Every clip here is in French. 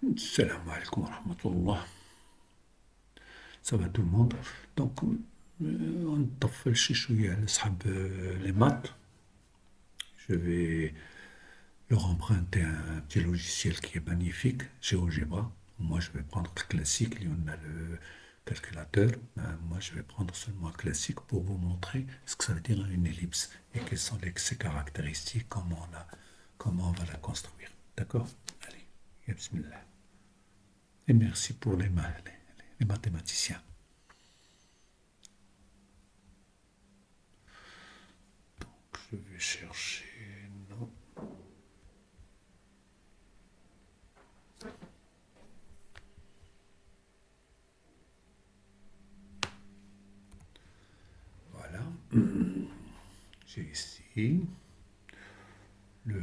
Salam alaikum wa rahmatullah. Ça va tout le monde. Donc, on طفل شي شوية على أصحاب les maths. Je vais leur emprunter un petit logiciel qui est magnifique, GeoGebra. Moi, je vais prendre le classique, il y en a le calculateur. Moi, je vais prendre seulement le classique pour vous montrer ce que ça veut dire une ellipse et quelles sont ses caractéristiques, comment on va la construire. D'accord? Allez, ya bismillah. Et merci pour les mathématiciens. Je vais chercher. Non. Voilà. J'ai ici le.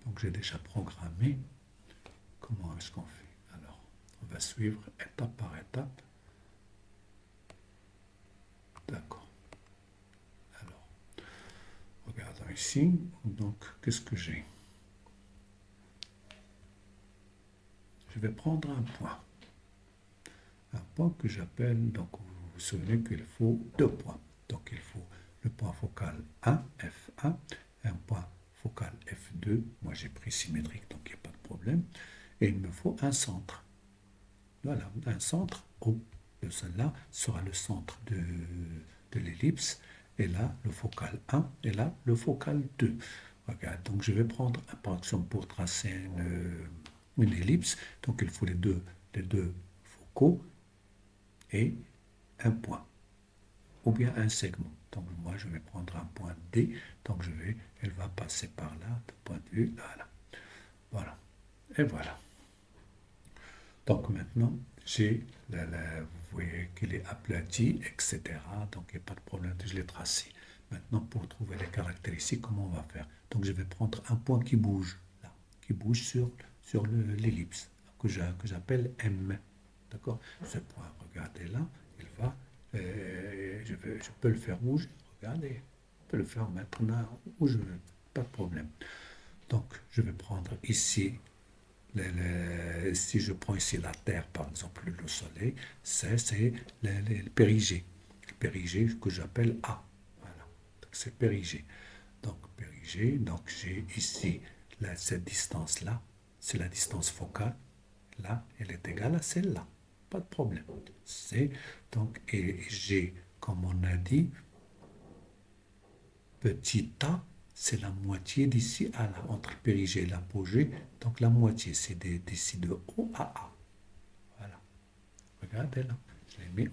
Donc j'ai déjà programmé. Comment est-ce qu'on fait? Alors, on va suivre étape par étape. D'accord. Alors, regardons ici. Donc, qu'est-ce que j'ai? Je vais prendre un point. Un point que j'appelle, donc vous vous souvenez qu'il faut deux points. Donc il faut le point focal 1, F1, un point focal F2. Moi j'ai pris symétrique, donc il n'y a pas de problème. Et il me faut un centre. Voilà, un centre O. Celui-là sera le centre de l'ellipse. Et là, le focal 1, et là, le focal 2. Regarde, donc je vais prendre, par exemple, pour tracer une ellipse, donc il faut les deux focaux et un point, ou bien un segment. Donc moi, je vais prendre un point D, donc elle va passer par là, de point de vue, voilà. Voilà. Et voilà. Donc maintenant, vous voyez qu'il est aplati, etc. Donc il n'y a pas de problème, je l'ai tracé. Maintenant, pour trouver les caractéristiques, comment on va faire? Donc je vais prendre un point qui bouge, là, qui bouge sur l'ellipse, que j'appelle M. D'accord? Ce point, regardez là, il va, je peux le faire bouger, regardez, je peux le faire maintenant où je veux, pas de problème. Donc je vais prendre ici si je prends ici la Terre, par exemple, le Soleil, c'est le périgée. Le périgée que j'appelle A. Voilà. C'est périgée. Donc, périgée, donc j'ai ici cette distance-là, c'est la distance focale. Là, elle est égale à celle-là. Pas de problème. Et j'ai, comme on a dit, petit a, c'est la moitié d'ici à là, entre périgée et l'apogée. Donc la moitié, c'est d'ici de O à A. Voilà. Regardez là. Je l'ai mis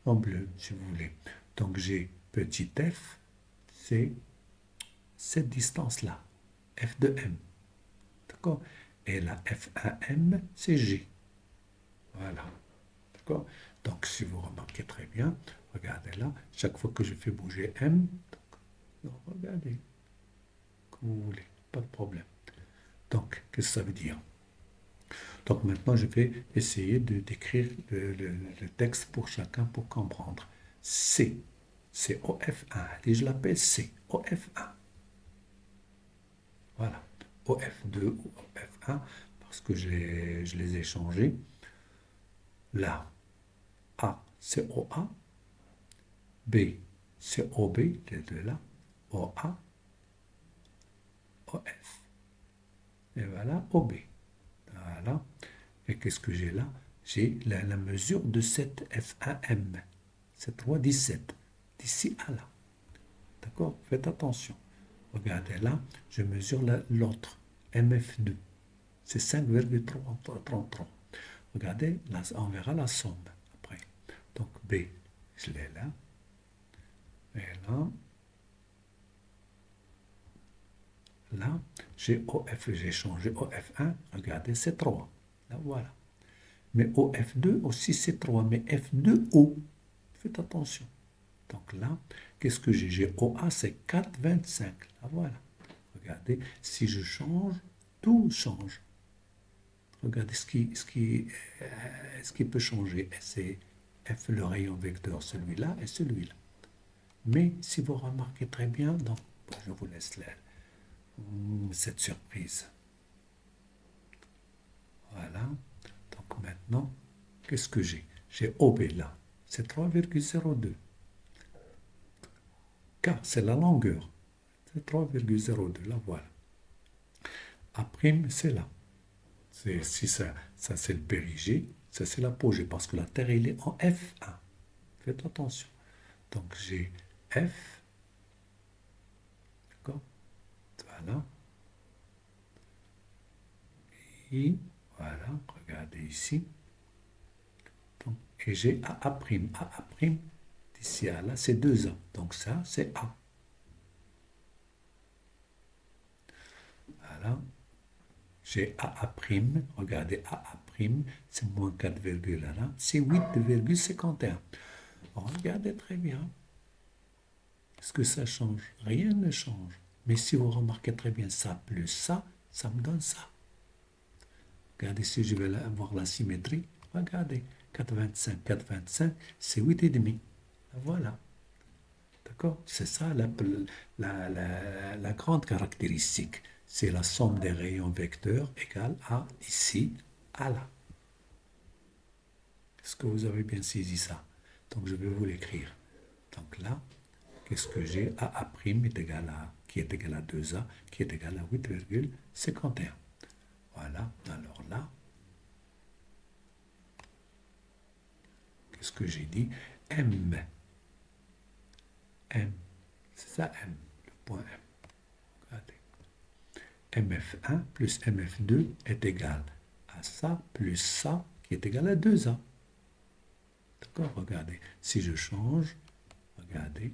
en bleu, si vous voulez. Donc j'ai petit f, c'est cette distance-là. F de M. D'accord? Et la F1M, c'est G. Voilà. D'accord? Donc si vous remarquez très bien, regardez là, chaque fois que je fais bouger M, donc, regardez, comme vous voulez, pas de problème. Donc, qu'est-ce que ça veut dire? Donc maintenant, je vais essayer de décrire le texte pour chacun pour comprendre. C, c'est OF1. Et je l'appelle C, OF1. Voilà. OF2 ou OF1, parce que je les ai changés. Là, A, c'est OA. B, c'est OB, les deux là. OA, OF. Et voilà, OB. Voilà. Et qu'est-ce que j'ai là? J'ai la mesure de cette F1M. C'est 3,17. D'ici à là. D'accord? Faites attention. Regardez là, je mesure l'autre. MF2. C'est 5,33. Regardez, là, on verra la somme après. Donc B, je l'ai là. Et là, j'ai OF, j'ai changé OF1. Regardez, c'est 3. Là, voilà. Mais OF2 aussi, c'est 3. Mais F2O, faites attention. Donc là, qu'est-ce que j'ai? J'ai OA, c'est 4,25. Là, voilà. Regardez, si je change, tout change. Regardez ce qui peut changer. C'est F, le rayon vecteur, celui-là et celui-là. Mais si vous remarquez très bien, donc, je vous laisse cette surprise. Voilà. Maintenant, qu'est-ce que j'ai? J'ai OB là. C'est 3,02. K, c'est la longueur. C'est 3,02. Là, voilà. A', c'est là. Si ça c'est le périgée, ça c'est l'apogée, parce que la Terre, il est en F1. Faites attention. Donc j'ai F, d'accord? Voilà. I, voilà, regardez ici. Donc, et j'ai AA'. AA', d'ici à là, c'est 2A. Donc ça, c'est A. Voilà. J'ai AA', regardez AA', c'est moins 4,1, c'est 8,51. Regardez très bien. Est-ce que ça change? Rien ne change. Mais si vous remarquez très bien ça plus ça me donne ça. Regardez si je vais avoir la symétrie. Regardez, 4,25, 4,25, c'est 8,5. Voilà. D'accord? C'est ça la grande caractéristique. C'est la somme des rayons vecteurs égale à ici, à là. Est-ce que vous avez bien saisi ça? Donc je vais vous l'écrire. Donc là, qu'est-ce que j'ai? AA' est égal à, qui est égal à 2A, qui est égal à 8,51. Voilà. Alors là, qu'est-ce que j'ai dit? M. M. C'est ça M, le point M. Regardez. MF1 plus MF2 est égal à ça plus ça qui est égal à 2A. D'accord? Regardez. Si je change, regardez,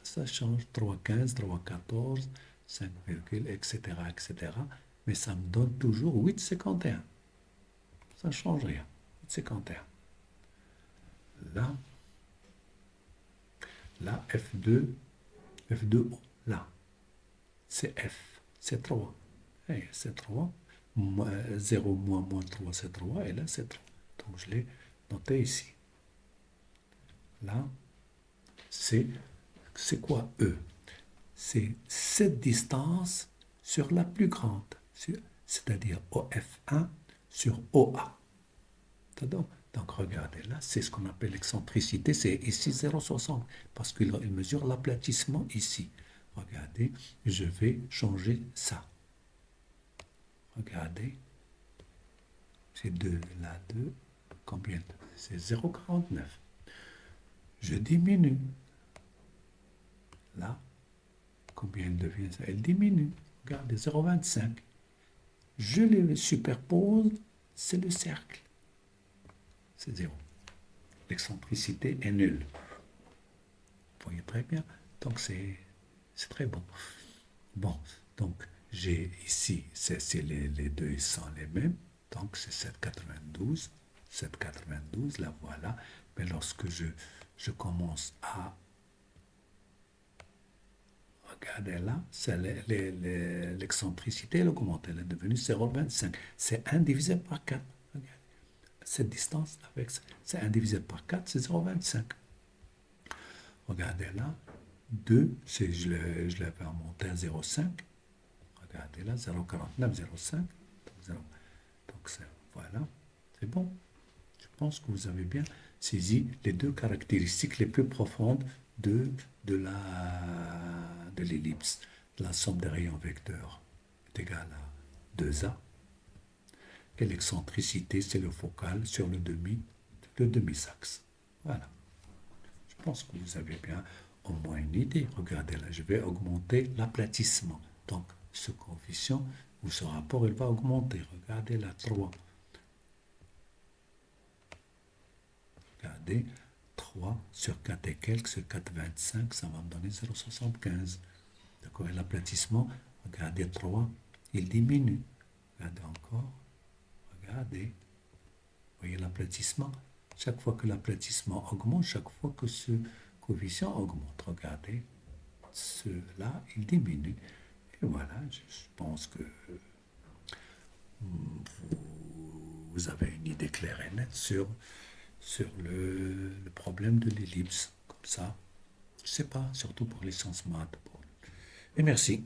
ça change 3,15, 3,14, 5, etc., etc. Mais ça me donne toujours 8,51. Ça ne change rien. 8,51. Là, F2, F2O, là, c'est F, c'est 3. Et c'est 3. 0 moins 3, c'est 3. Et là, c'est 3. Donc, je l'ai noté ici. Là, c'est quoi E? C'est cette distance sur la plus grande, c'est-à-dire OF1 sur OA. Donc regardez, là, c'est ce qu'on appelle l'excentricité, c'est ici 0,60, parce qu'il mesure l'aplatissement ici. Regardez, je vais changer ça. Regardez, c'est 2, là, 2, combien? C'est 0,49. Je diminue. Là, combien elle devient ça? Elle diminue. Regardez, 0,25. Je les superpose, c'est le cercle. C'est 0. L'excentricité est nulle. Vous voyez très bien. Donc, c'est très bon. Bon, donc, j'ai ici, les deux, ils sont les mêmes. Donc, c'est 7,92. 7,92, là, voilà. Mais lorsque je commence à regarder là, l'excentricité, elle augmente. Elle est devenue 0,25. C'est 1 divisé par 4. Regardez. Cette distance, avec c'est 1 divisé par 4, c'est 0,25. Regardez là, 2, je l'avais remonté à 0,5. Regardez là, 0,49, 0,5. Donc, voilà, c'est bon. Je pense que vous avez bien saisi les deux caractéristiques les plus profondes de l'ellipse. La somme des rayons vecteurs est égale à 2A. Et l'excentricité, c'est le focal sur le demi-axe. Voilà. Je pense que vous avez bien au moins une idée. Regardez là, je vais augmenter l'aplatissement. Donc, ce coefficient, ou ce rapport, il va augmenter. Regardez là, 3. Regardez, 3 sur 4 et quelques, c'est 4,25, ça va me donner 0,75. D'accord? Et l'aplatissement, regardez 3, il diminue. Regardez encore. Regardez. Vous voyez l'aplatissement? Chaque fois que l'aplatissement augmente, chaque fois que ce coefficient augmente. Regardez. Cela, il diminue. Et voilà, je pense que vous avez une idée claire et nette sur le problème de l'ellipse. Comme ça, je ne sais pas, surtout pour les sciences maths. Et merci.